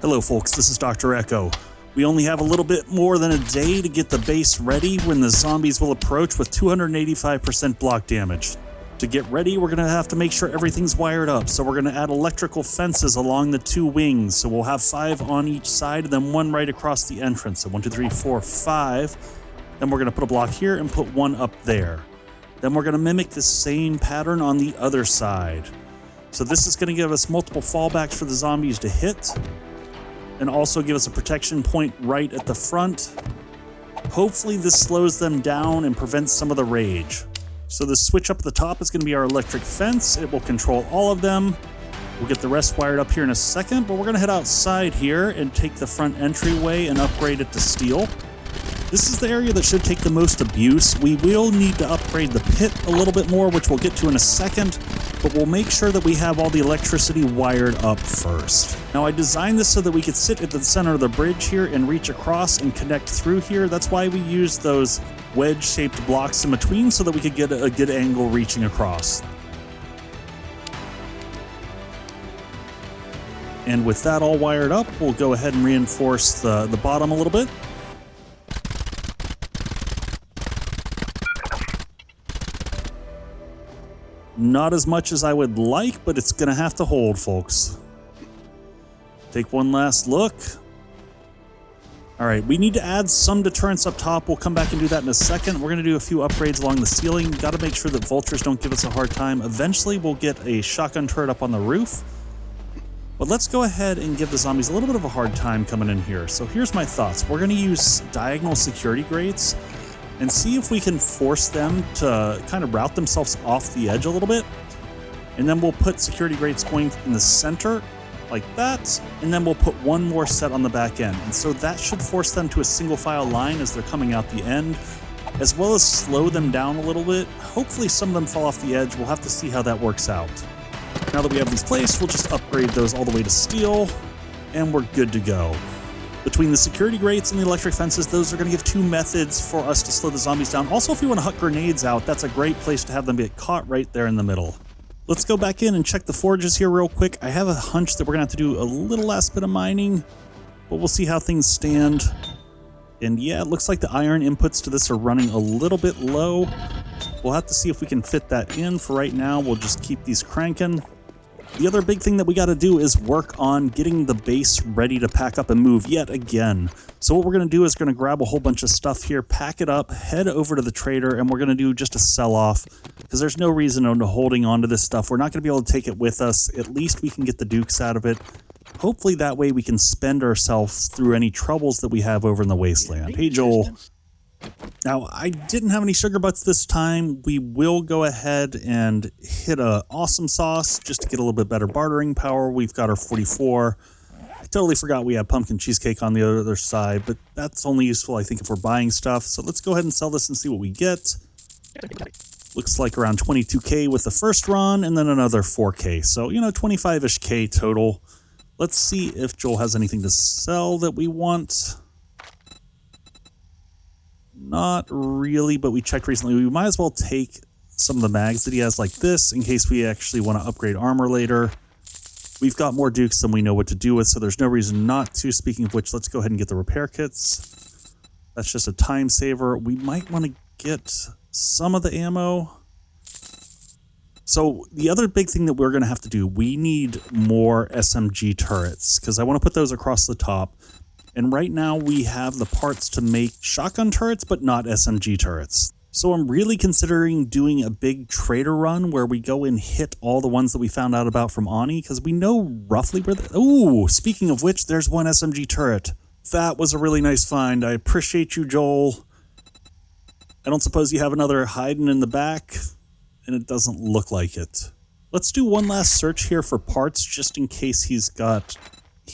Hello folks, this is Dr. Echo. We only have a little bit more than a day to get the base ready when the zombies will approach with 285% block damage. To get ready, we're going to have to make sure everything's wired up, so we're going to add electrical fences along the two wings. So we'll have 5 on each side and then 1 right across the entrance. So 1, 2, 3, 4, 5. Then we're going to put a block here and put 1 up there. Then we're going to mimic the same pattern on the other side. So this is going to give us multiple fallbacks for the zombies to hit, and also give us a protection point right at the front. Hopefully this slows them down and prevents some of the rage. So the switch up at the top is going to be our electric fence. It will control all of them. We'll get the rest wired up here in a second, but we're going to head outside here and take the front entryway and upgrade it to steel. This is the area that should take the most abuse. We will need to upgrade the pit a little bit more, which we'll get to in a second, but we'll make sure that we have all the electricity wired up first. Now I designed this so that we could sit at the center of the bridge here and reach across and connect through here. That's why we used those wedge-shaped blocks in between, so that we could get a good angle reaching across. And with that all wired up, we'll go ahead and reinforce the bottom a little bit. Not as much as I would like, but it's going to have to hold, folks. Take one last look. All right, we need to add some deterrence up top. We'll come back and do that in a second. We're going to do a few upgrades along the ceiling. Got to make sure that vultures don't give us a hard time. Eventually, we'll get a shotgun turret up on the roof. But let's go ahead and give the zombies a little bit of a hard time coming in here. So here's my thoughts. We're going to use diagonal security grates and see if we can force them to kind of route themselves off the edge a little bit. And then we'll put security grates going in the center like that, and then we'll put 1 more set on the back end. And so that should force them to a single file line as they're coming out the end, as well as slow them down a little bit. Hopefully some of them fall off the edge. We'll have to see how that works out. Now that we have these placed, we'll just upgrade those all the way to steel, and we're good to go. Between the security grates and the electric fences, those are going to give 2 methods for us to slow the zombies down. Also, if we want to huck grenades out, that's a great place to have them get caught right there in the middle. Let's go back in and check the forges here real quick. I have a hunch that we're going to have to do a little last bit of mining, but we'll see how things stand. And yeah, it looks like the iron inputs to this are running a little bit low. We'll have to see if we can fit that in. For right now, we'll just keep these cranking. The other big thing that we got to do is work on getting the base ready to pack up and move yet again. So what we're going to do is going to grab a whole bunch of stuff here, pack it up, head over to the trader, and we're going to do just a sell-off, because there's no reason to holding on to this stuff. We're not going to be able to take it with us. At least we can get the dukes out of it. Hopefully that way we can spend ourselves through any troubles that we have over in the wasteland. Hey, Joel. Now, I didn't have any sugar butts this time. We will go ahead and hit a awesome sauce just to get a little bit better bartering power. We've got our 44. I totally forgot we have pumpkin cheesecake on the other side, but that's only useful, I think, if we're buying stuff. So let's go ahead and sell this and see what we get. Looks like around 22K with the first run, and then another 4K. So, 25-ish K total. Let's see if Joel has anything to sell that we want. Not really, but we checked recently. We might as well take some of the mags that he has like this in case we actually want to upgrade armor later. We've got more dukes than we know what to do with, so there's no reason not to. Speaking of which, let's go ahead and get the repair kits. That's just a time saver. We might want to get some of the ammo. So the other big thing that we're going to have to do, we need more SMG turrets, because I want to put those across the top. And right now we have the parts to make shotgun turrets, but not SMG turrets. So I'm really considering doing a big trader run where we go and hit all the ones that we found out about from Ani, because we know roughly where ooh, speaking of which, there's one SMG turret. That was a really nice find. I appreciate you, Joel. I don't suppose you have another hiding in the back, and it doesn't look like it. Let's do one last search here for parts, just in case he's got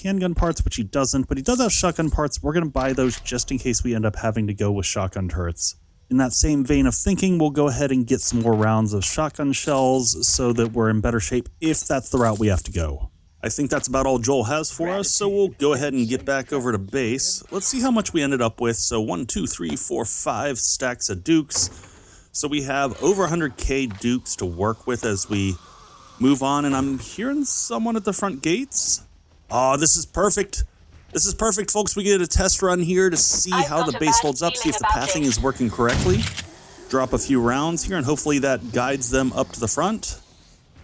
handgun parts, which he doesn't, but he does have shotgun parts. We're going to buy those just in case we end up having to go with shotgun turrets. In that same vein of thinking, we'll go ahead and get some more rounds of shotgun shells so that we're in better shape if that's the route we have to go. I think that's about all Joel has for us, so we'll go ahead and get back over to base. Let's see how much we ended up with. So 1, 2, 3, 4, 5 stacks of dukes. So we have over 100k dukes to work with as we move on, and I'm hearing someone at the front gates. Oh, this is perfect. This is perfect, folks. We get a test run here to see how the base holds up, see if the pathing is working correctly. Drop a few rounds here, and hopefully that guides them up to the front.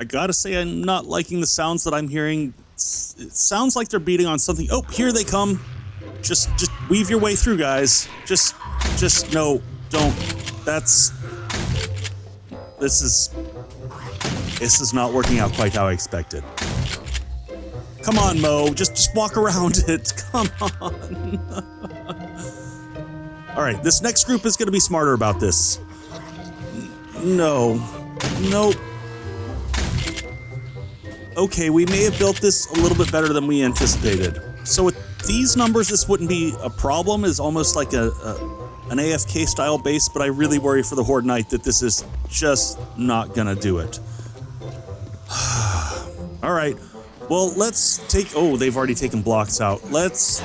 I gotta say, I'm not liking the sounds that I'm hearing. It sounds like they're beating on something. Oh, here they come. Just weave your way through, guys. Just no, don't. This is not working out quite how I expected. Come on, Mo. Just walk around it. Come on. All right, this next group is going to be smarter about this. No. Nope. Okay, we may have built this a little bit better than we anticipated. So with these numbers, this wouldn't be a problem. It's almost like an AFK style base, but I really worry for the Horde Knight that this is just not going to do it. All right. Well, let's take... Oh, they've already taken blocks out. Let's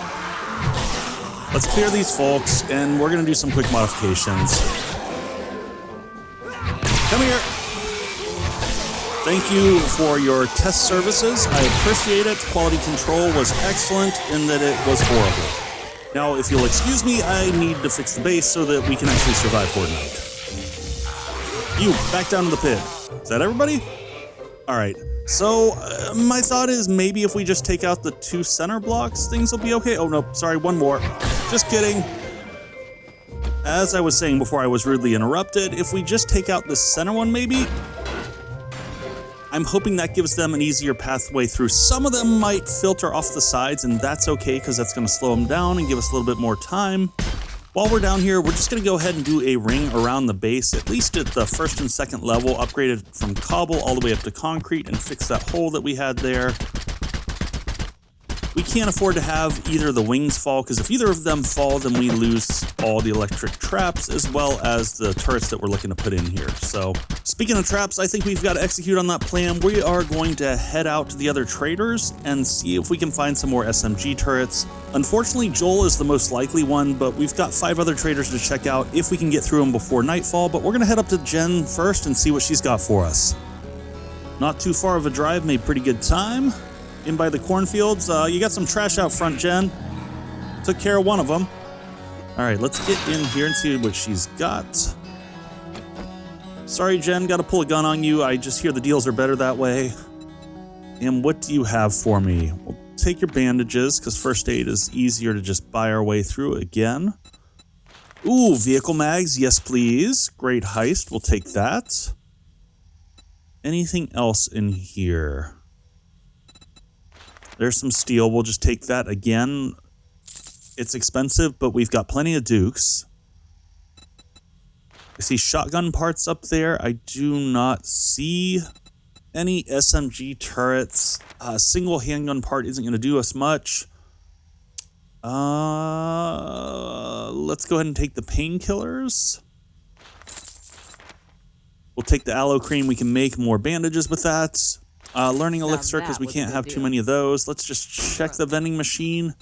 clear these folks, and we're going to do some quick modifications. Come here. Thank you for your test services. I appreciate it. Quality control was excellent in that it was horrible. Now, if you'll excuse me, I need to fix the base so that we can actually survive Horde Night. You, back down to the pit. Is that everybody? All right. So, my thought is maybe if we just take out the 2 center blocks, things will be okay. Oh, no, sorry, one more. Just kidding. As I was saying before I was rudely interrupted, if we just take out the center one, maybe, I'm hoping that gives them an easier pathway through. Some of them might filter off the sides, and that's okay because that's going to slow them down and give us a little bit more time. While we're down here, we're just going to go ahead and do a ring around the base, at least at the 1st and 2nd level, upgraded from cobble all the way up to concrete, and fix that hole that we had there. We can't afford to have either of the wings fall, because if either of them fall, then we lose all the electric traps, as well as the turrets that we're looking to put in here. So, speaking of traps, I think we've got to execute on that plan. We are going to head out to the other traders and see if we can find some more SMG turrets. Unfortunately, Joel is the most likely one, but we've got 5 other traders to check out if we can get through them before nightfall. But we're going to head up to Jen first and see what she's got for us. Not too far of a drive, made pretty good time. In by the cornfields. You got some trash out front, Jen. Took care of one of them. All right, let's get in here and see what she's got. Sorry, Jen, got to pull a gun on you. I just hear the deals are better that way. And what do you have for me? We'll take your bandages, because first aid is easier to just buy our way through again. Ooh, vehicle mags, yes please. Great heist, we'll take that. Anything else in here? There's some steel. We'll just take that again. It's expensive, but we've got plenty of dukes. I see shotgun parts up there. I do not see any SMG turrets. Single handgun part isn't going to do us much. Let's go ahead and take the painkillers. We'll take the aloe cream. We can make more bandages with that. Learning elixir, because we can't have too many of those. Let's just check the vending machine.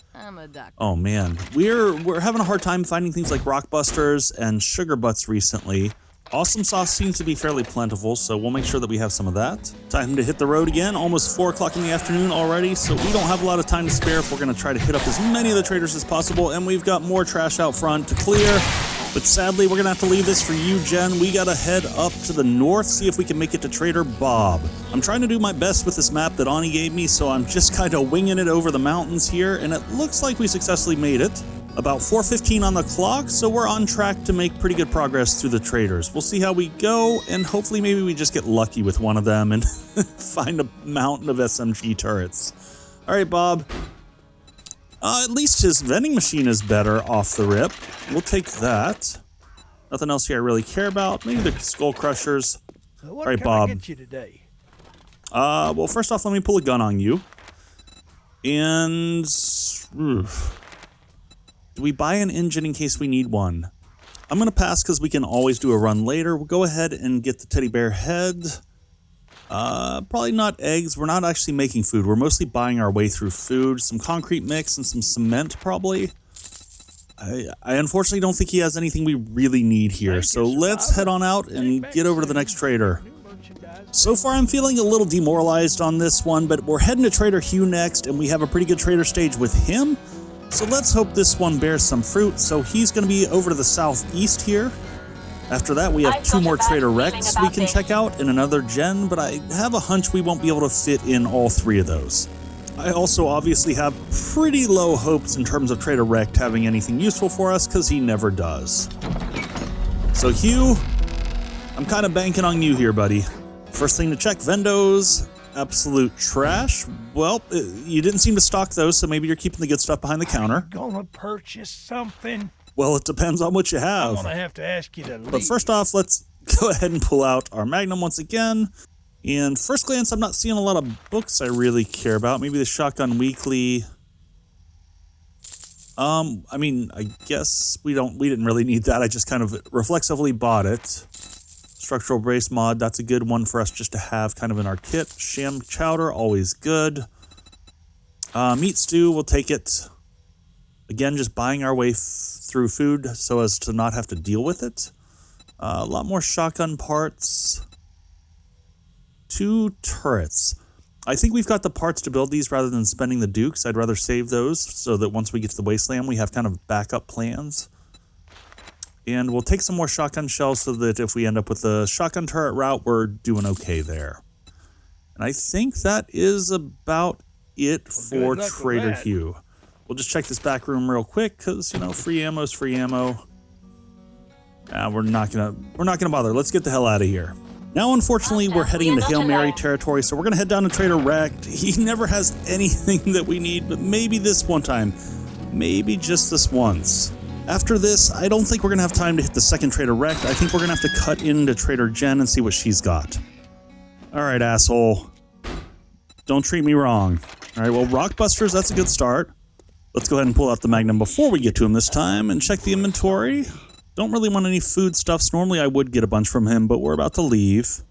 Oh man, we're having a hard time finding things like rock busters and sugar butts recently. Awesome sauce seems to be fairly plentiful, so we'll make sure that we have some of that. Time to hit the road again. Almost 4 o'clock in the afternoon already, so we don't have a lot of time to spare if we're going to try to hit up as many of the traders as possible, and we've got more trash out front to clear. But sadly, we're going to have to leave this for you, Jen. We got to head up to the north, see if we can make it to Trader Bob. I'm trying to do my best with this map that Ani gave me, so I'm just kind of winging it over the mountains here, and it looks like we successfully made it. About 4:15 on the clock, so we're on track to make pretty good progress through the traders. We'll see how we go, and hopefully maybe we just get lucky with one of them and find a mountain of SMG turrets. All right, Bob. At least his vending machine is better off the rip. We'll take that. Nothing else here I really care about. Maybe the skull crushers. All right, Bob. I get you today? Well, first off, let me pull a gun on you. And do we buy an engine in case we need one? I'm going to pass because we can always do a run later. We'll go ahead and get the teddy bear head. Probably not eggs. We're not actually making food. We're mostly buying our way through food. Some concrete mix and some cement, probably. I unfortunately don't think he has anything we really need here. So let's head on out and get over to the next trader. So far, I'm feeling a little demoralized on this one, but we're heading to Trader Hugh next, and we have a pretty good trader stage with him. So let's hope this one bears some fruit. So he's going to be over to the southeast here. After that, we have 2 more Trader Rex we can check out and another gen, but I have a hunch we won't be able to fit in all 3 of those. I also obviously have pretty low hopes in terms of Trader Rex having anything useful for us, because he never does. So Hugh, I'm kind of banking on you here, buddy. First thing to check, Vendos, absolute trash. Well, you didn't seem to stock those, so maybe you're keeping the good stuff behind the counter. Gonna purchase something? Well, it depends on what you have. I'm gonna have to ask you to leave. But first off, let's go ahead and pull out our Magnum once again. And first glance, I'm not seeing a lot of books I really care about. Maybe the Shotgun Weekly. I mean, I guess we didn't really need that. I just kind of reflexively bought it. Structural Brace mod, that's a good one for us just to have kind of in our kit. Sham Chowder, always good. Meat Stew, we'll take it. Again, just buying our way through food so as to not have to deal with it. A lot more shotgun parts. 2 turrets. I think we've got the parts to build these rather than spending the dukes. I'd rather save those so that once we get to the wasteland, we have kind of backup plans. And we'll take some more shotgun shells so that if we end up with the shotgun turret route, we're doing okay there. And I think that is about it for Trader Hugh. We'll just check this back room real quick because, you know, free ammo is free ammo. We're not gonna bother. Let's get the hell out of here. Now, unfortunately, we're heading into Hail Mary territory, so we're gonna head down to Trader Rex. He never has anything that we need, but maybe this one time. Maybe just this once. After this, I don't think we're gonna have time to hit the second Trader Rex. I think we're gonna have to cut into Trader Jen and see what she's got. All right, asshole. Don't treat me wrong. All right, well, Rockbusters, that's a good start. Let's go ahead and pull out the Magnum before we get to him this time and check the inventory. Don't really want any foodstuffs. Normally I would get a bunch from him, but we're about to leave.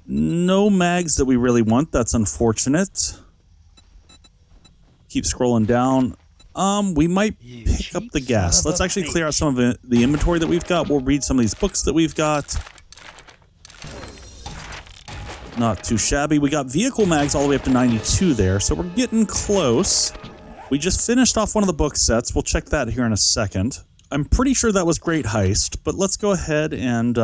No mags that we really want. That's unfortunate. Keep scrolling down. We might pick up the gas. Let's actually clear out some of the inventory that we've got. We'll read some of these books that we've got. Not too shabby. We got vehicle mags all the way up to 92 there, so we're getting close. We just finished off one of the book sets. We'll check that here in a second. I'm pretty sure that was Great Heist, but let's go ahead and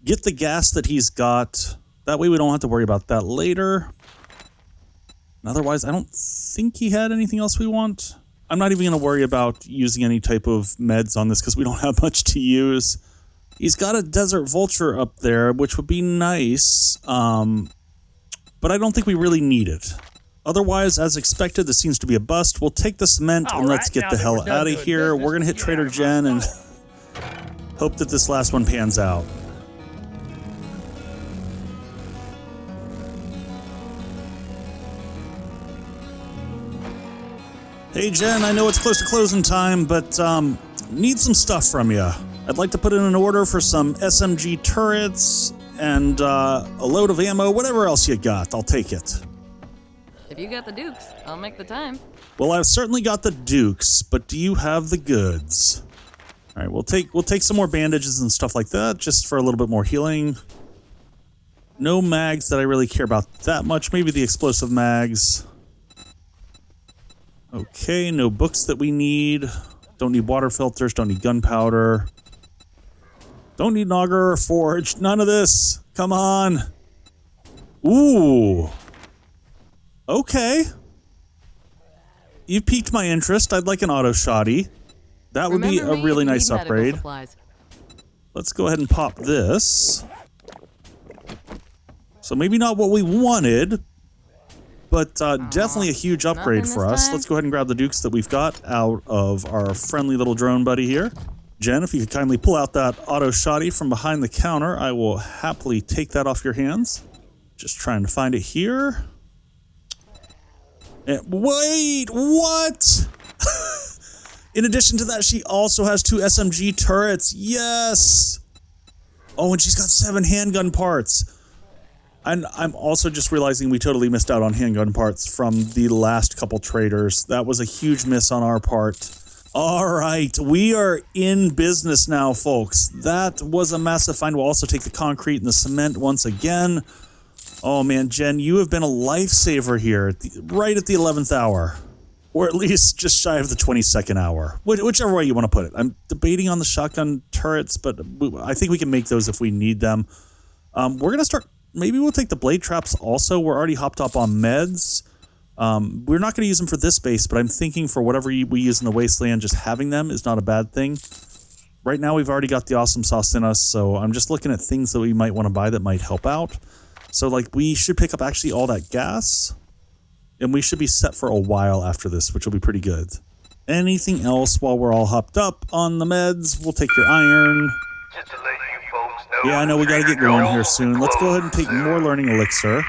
get the gas that he's got. That way we don't have to worry about that later. And otherwise, I don't think he had anything else we want. I'm not even going to worry about using any type of meds on this because we don't have much to use. He's got a Desert Vulture up there, which would be nice, but I don't think we really need it. Otherwise, as expected, this seems to be a bust. We'll take the cement and let's get the hell out of here. We're going to hit Trader Jen and hope that this last one pans out. Hey Jen, I know it's close to closing time, but need some stuff from you. I'd like to put in an order for some SMG turrets and a load of ammo, whatever else you got. I'll take it. If you got the dukes, I'll make the time. Well, I've certainly got the dukes, but do you have the goods? All right, we'll take some more bandages and stuff like that, just for a little bit more healing. No mags that I really care about that much. Maybe the explosive mags. Okay, no books that we need. Don't need water filters. Don't need gunpowder. Don't need an auger or forge. None of this. Come on. Ooh. Okay. You've piqued my interest. I'd like an auto shotty. That would be a really nice upgrade. Let's go ahead and pop this. So maybe not what we wanted, but definitely a huge upgrade for us. Let's go ahead and grab the dukes that we've got out of our friendly little drone buddy here. Jen, if you could kindly pull out that auto shotty from behind the counter, I will happily take that off your hands. Just trying to find it here. And wait, what? In addition to that, she also has 2 SMG turrets. Yes. Oh, and she's got 7 handgun parts. And I'm also just realizing we totally missed out on handgun parts from the last couple traders. That was a huge miss on our part. All right, we are in business now, folks. That was a massive find. We'll also take the concrete and the cement once again. Oh man, Jen, you have been a lifesaver here, right at the 11th hour. Or at least just shy of the 22nd hour. Whichever way you want to put it. I'm debating on the shotgun turrets, but I think we can make those if we need them. We're going to start... Maybe we'll take the blade traps also. We're already hopped up on meds. We're not going to use them for this base, but I'm thinking for whatever we use in the Wasteland, just having them is not a bad thing. Right now, we've already got the awesome sauce in us, so I'm just looking at things that we might want to buy that might help out. So, like, we should pick up actually all that gas, and we should be set for a while after this, which will be pretty good. Anything else while we're all hopped up on the meds? We'll take your iron. Just to let you folks know. Yeah, I know we got to get going here soon. Let's go ahead and take more learning elixir.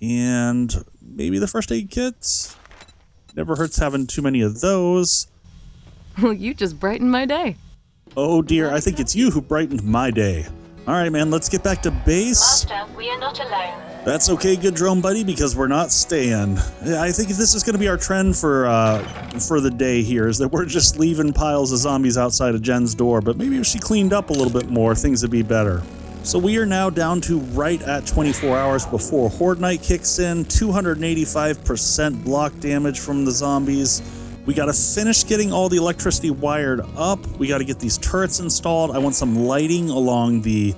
And maybe the first aid kits. Never hurts having too many of those. Well, you just brightened my day. Oh dear, I think it's you who brightened my day. All right, man, let's get back to base. Master, we are not alone. That's okay, good drone buddy, because we're not staying. I think this is going to be our trend for the day here, is that we're just leaving piles of zombies outside of Jen's door, but maybe if she cleaned up a little bit more, things would be better. So we are now down to right at 24 hours before Horde Night kicks in, 285% block damage from the zombies. We got to finish getting all the electricity wired up. We got to get these turrets installed. I want some lighting along the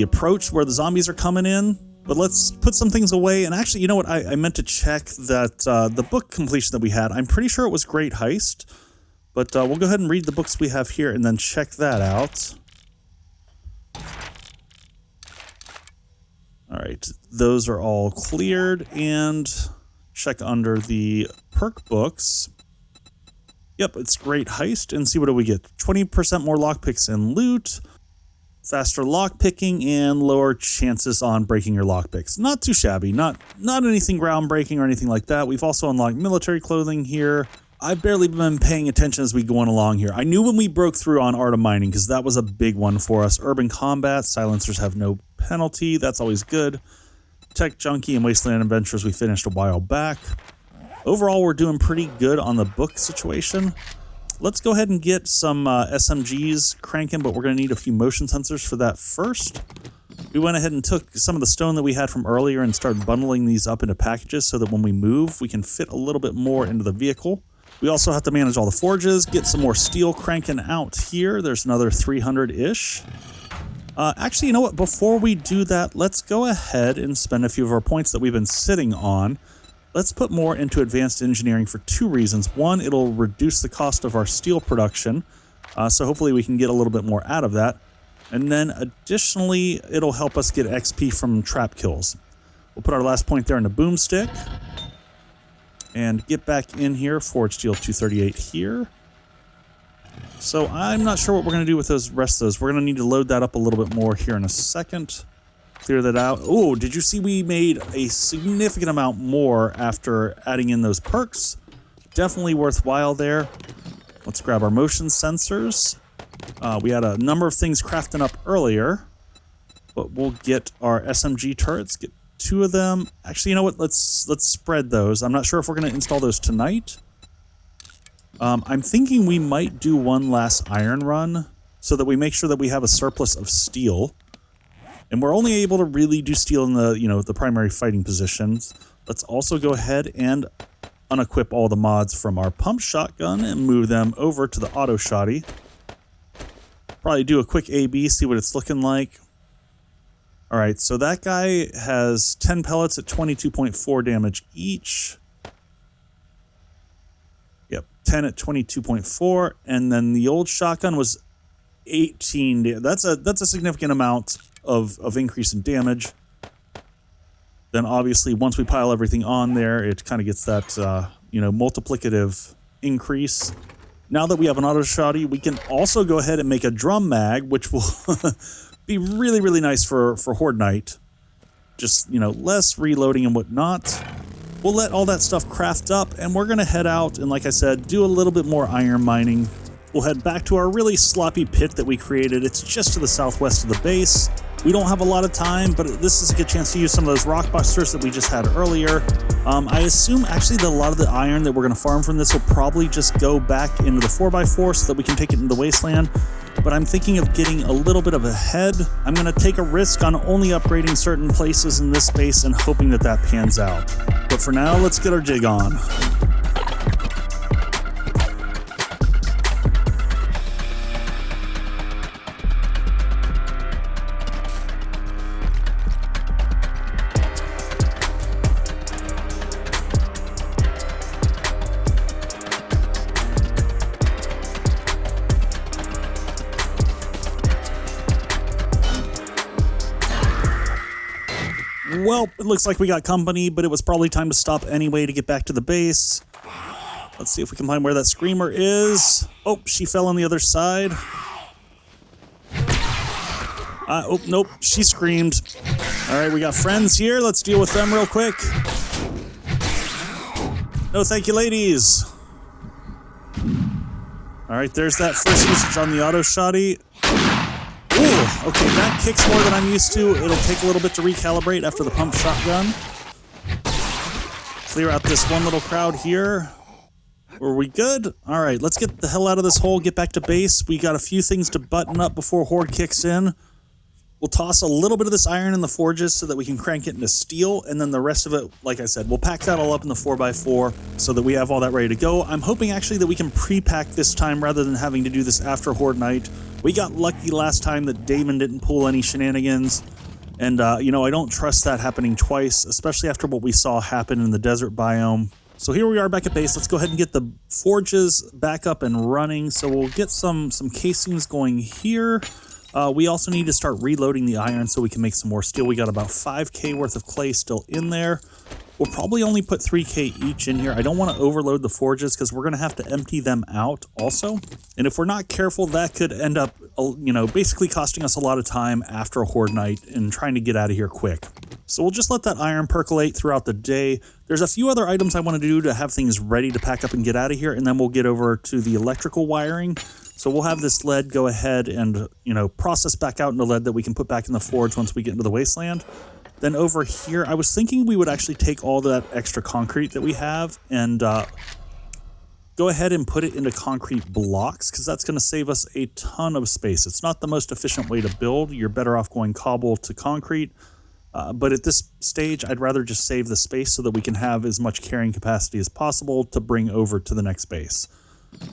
approach where the zombies are coming in. But let's put some things away. And actually, you know what? I meant to check that the book completion that we had. I'm pretty sure it was Great Heist. But we'll go ahead and read the books we have here and then check that out. All right, those are all cleared, and check under the perk books. Yep, it's Great Heist, and see what do we get. 20% more lockpicks and loot, faster lockpicking, and lower chances on breaking your lockpicks. Not too shabby, not anything groundbreaking or anything like that. We've also unlocked military clothing here. I've barely been paying attention as we go on along here. I knew when we broke through on Art of Mining, because that was a big one for us. Urban Combat, silencers have no penalty. That's always good. Tech Junkie and Wasteland Adventures we finished a while back. Overall, we're doing pretty good on the book situation. Let's go ahead and get some SMGs cranking, but we're going to need a few motion sensors for that first. We went ahead and took some of the stone that we had from earlier and started bundling these up into packages so that when we move, we can fit a little bit more into the vehicle. We also have to manage all the forges, get some more steel cranking out here. There's another 300-ish. Actually, you know what? Before we do that, let's go ahead and spend a few of our points that we've been sitting on. Let's put more into advanced engineering for two reasons. One, it'll reduce the cost of our steel production, so hopefully we can get a little bit more out of that. And then additionally, it'll help us get XP from trap kills. We'll put our last point there in the boomstick. And get back in here, Forge Steel 238 here. So I'm not sure what we're going to do with those rest of those. We're going to need to load that up a little bit more here in a second. Clear that out. Oh, did you see we made a significant amount more after adding in those perks? Definitely worthwhile there. Let's grab our motion sensors. We had a number of things crafting up earlier, but we'll get our SMG turrets, get 2 of them. Actually, you know what? Let's spread those. I'm not sure if we're going to install those tonight. I'm thinking we might do one last iron run so that we make sure that we have a surplus of steel. And we're only able to really do steel in the, the primary fighting positions. Let's also go ahead and unequip all the mods from our pump shotgun and move them over to the auto shotty. Probably do a quick A/B, see what it's looking like. All right, so that guy has 10 pellets at 22.4 damage each. Yep, 10 at 22.4, and then the old shotgun was 18. That's a significant amount of increase in damage. Then obviously once we pile everything on there, it kind of gets that multiplicative increase. Now that we have an auto shotty, we can also go ahead and make a drum mag, which will be really, really nice for Horde Night. Just, less reloading and whatnot. We'll let all that stuff craft up, and we're going to head out and, like I said, do a little bit more iron mining. We'll head back to our really sloppy pit that we created. It's just to the southwest of the base. We don't have a lot of time, but this is a good chance to use some of those rock busters that we just had earlier. I assume, actually, that a lot of the iron that we're going to farm from this will probably just go back into the 4x4 so that we can take it into the wasteland. but I'm thinking of getting a little bit of a head. I'm going to take a risk on only upgrading certain places in this space and hoping that that pans out. But for now, let's get our jig on. Well, it looks like we got company, but it was probably time to stop anyway to get back to the base. Let's see if we can find where that screamer is. Oh, she fell on the other side. Oh, nope, she screamed. All right, we got friends here. Let's deal with them real quick. No, thank you, ladies. All right, there's that first usage on the auto shotty. Ooh, okay, that kicks more than I'm used to. It'll take a little bit to recalibrate after the pump shotgun. Clear out this one little crowd here. Were we good? All right, let's get the hell out of this hole, get back to base. We got a few things to button up before Horde kicks in. We'll toss a little bit of this iron in the forges so that we can crank it into steel, and then the rest of it, like I said, we'll pack that all up in the 4x4 so that we have all that ready to go. I'm hoping actually that we can pre-pack this time rather than having to do this after Horde night. We got lucky last time that Daemon didn't pull any shenanigans, and you know, I don't trust that happening twice, especially after what we saw happen in the desert biome. So here we are back at base. Let's go ahead and get the forges back up and running. So we'll get some casings going here. We also need to start reloading the iron so we can make some more steel. We got about 5k worth of clay still in there. We'll probably only put 3k each in here. I don't want to overload the forges because we're going to have to empty them out also. And if we're not careful, that could end up, you know, basically costing us a lot of time after a Horde night and trying to get out of here quick. So we'll just let that iron percolate throughout the day. There's a few other items I want to do to have things ready to pack up and get out of here, and then we'll get over to the electrical wiring. So we'll have this lead go ahead and, you know, process back out into lead that we can put back in the forge once we get into the wasteland. Then over here, I was thinking we would actually take all that extra concrete that we have and go ahead and put it into concrete blocks, because that's going to save us a ton of space. It's not the most efficient way to build. You're better off going cobble to concrete. But at this stage, I'd rather just save the space so that we can have as much carrying capacity as possible to bring over to the next base.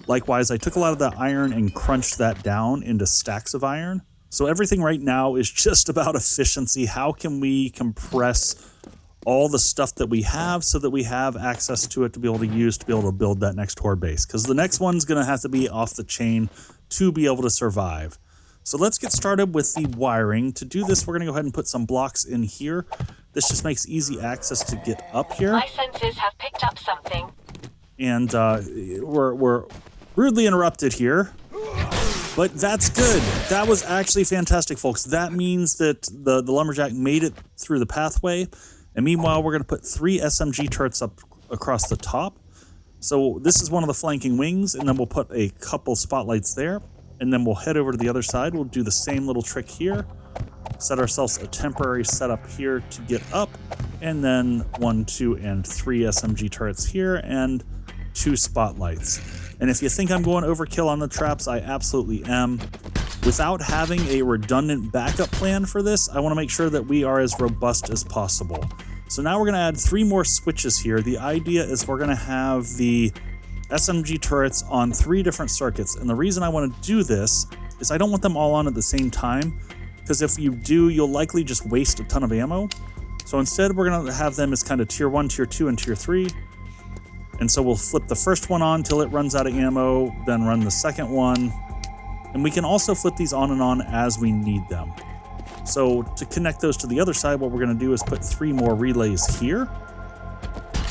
Likewise, I took a lot of that iron and crunched that down into stacks of iron. So everything right now is just about efficiency. How can we compress all the stuff that we have so that we have access to it to be able to use to be able to build that next Horde base? Because the next one's going to have to be off the chain to be able to survive. So let's get started with the wiring. To do this, we're going to go ahead and put some blocks in here. This just makes easy access to get up here. My senses have picked up something. And we're rudely interrupted here. But that's good. That was actually fantastic, folks. That means that the lumberjack made it through the pathway. And meanwhile, we're going to put 3 SMG turrets up across the top. So this is one of the flanking wings, and then we'll put a couple spotlights there. And then we'll head over to the other side. We'll do the same little trick here. Set ourselves a temporary setup here to get up. And then 1, 2, and 3 SMG turrets here, and 2 spotlights. And if you think I'm going overkill on the traps, I absolutely am. Without having a redundant backup plan for this, I want to make sure that we are as robust as possible. So now we're going to add 3 more switches here. The idea is we're going to have the SMG turrets on 3 different circuits. And the reason I want to do this is I don't want them all on at the same time, because if you do, you'll likely just waste a ton of ammo. So instead, we're going to have them as kind of tier 1, tier 2, and tier 3. And so we'll flip the first one on till it runs out of ammo, then run the second one. And we can also flip these on and on as we need them. So to connect those to the other side, what we're going to do is put 3 more relays here.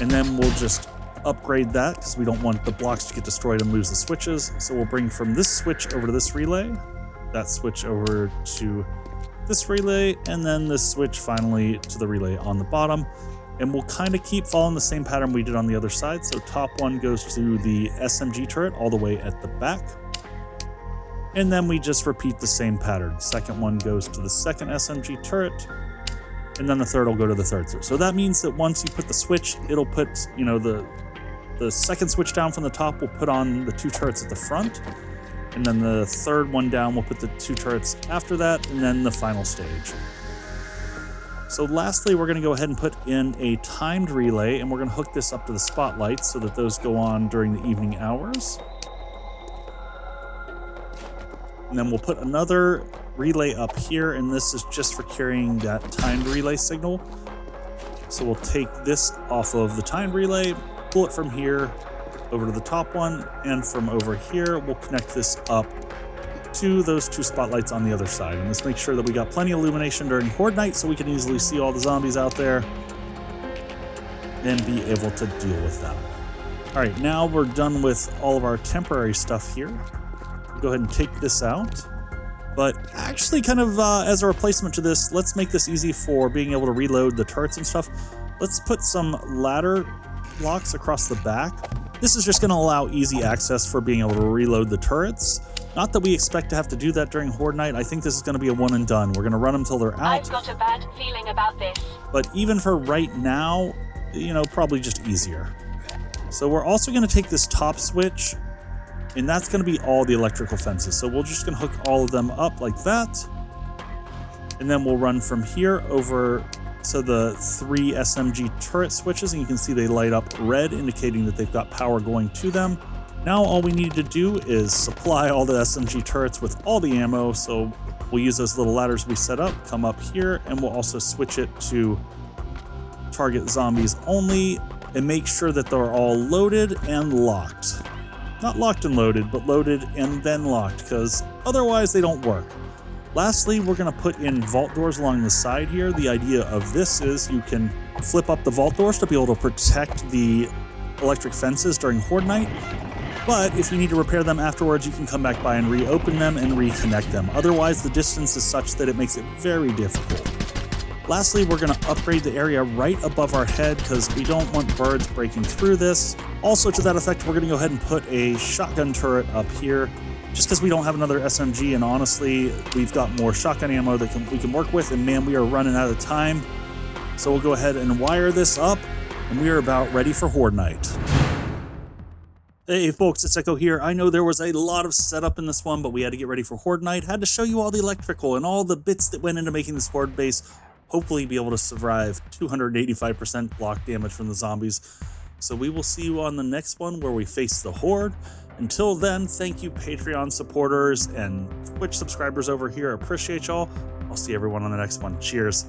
And then we'll just upgrade that because we don't want the blocks to get destroyed and lose the switches. So we'll bring from this switch over to this relay, that switch over to this relay, and then this switch finally to the relay on the bottom. And we'll kind of keep following the same pattern we did on the other side. So top one goes to the SMG turret all the way at the back. And then we just repeat the same pattern. Second one goes to the second SMG turret. And then the third will go to the third. So that means that once you put the switch, it'll put, you know, the second switch down from the top will put on the 2 turrets at the front. And then the third one down, we'll put the 2 turrets after that, and then the final stage. So lastly, we're going to go ahead and put in a timed relay, and we're going to hook this up to the spotlights so that those go on during the evening hours. And then we'll put another relay up here, and this is just for carrying that timed relay signal. So we'll take this off of the timed relay, pull it from here over to the top one, and from over here, we'll connect this up to those 2 spotlights on the other side. And this makes sure that we got plenty of illumination during Horde night so we can easily see all the zombies out there and be able to deal with them. All right, now we're done with all of our temporary stuff here. We'll go ahead and take this out. But actually, kind of as a replacement to this, let's make this easy for being able to reload the turrets and stuff. Let's put some ladder blocks across the back. This is just going to allow easy access for being able to reload the turrets. Not that we expect to have to do that during Horde night. I think this is going to be a one and done. We're going to run them till they're out. I've got a bad feeling about this. But even for right now, you know, probably just easier. So we're also going to take this top switch, and that's going to be all the electrical fences. So we're just going to hook all of them up like that. And then we'll run from here over to the 3 SMG turret switches, and you can see they light up red, indicating that they've got power going to them. Now all we need to do is supply all the SMG turrets with all the ammo, so we'll use those little ladders we set up, come up here, and we'll also switch it to target zombies only, and make sure that they're all loaded and locked. Not locked and loaded, but loaded and then locked, because otherwise they don't work. Lastly, we're going to put in vault doors along the side here. The idea of this is you can flip up the vault doors to be able to protect the electric fences during Horde night. But if you need to repair them afterwards, you can come back by and reopen them and reconnect them. Otherwise, the distance is such that it makes it very difficult. Lastly, we're going to upgrade the area right above our head because we don't want birds breaking through this. Also, to that effect, we're going to go ahead and put a shotgun turret up here just because we don't have another SMG, and honestly, we've got more shotgun ammo that we can work with, and man, we are running out of time. So we'll go ahead and wire this up, and we are about ready for Horde night. Hey folks, it's Echo here. I know there was a lot of setup in this one, but we had to get ready for Horde night. Had to show you all the electrical and all the bits that went into making this Horde base. Hopefully be able to survive 285% block damage from the zombies. So we will see you on the next one where we face the Horde. Until then, thank you Patreon supporters and Twitch subscribers over here. I appreciate y'all. I'll see everyone on the next one. Cheers.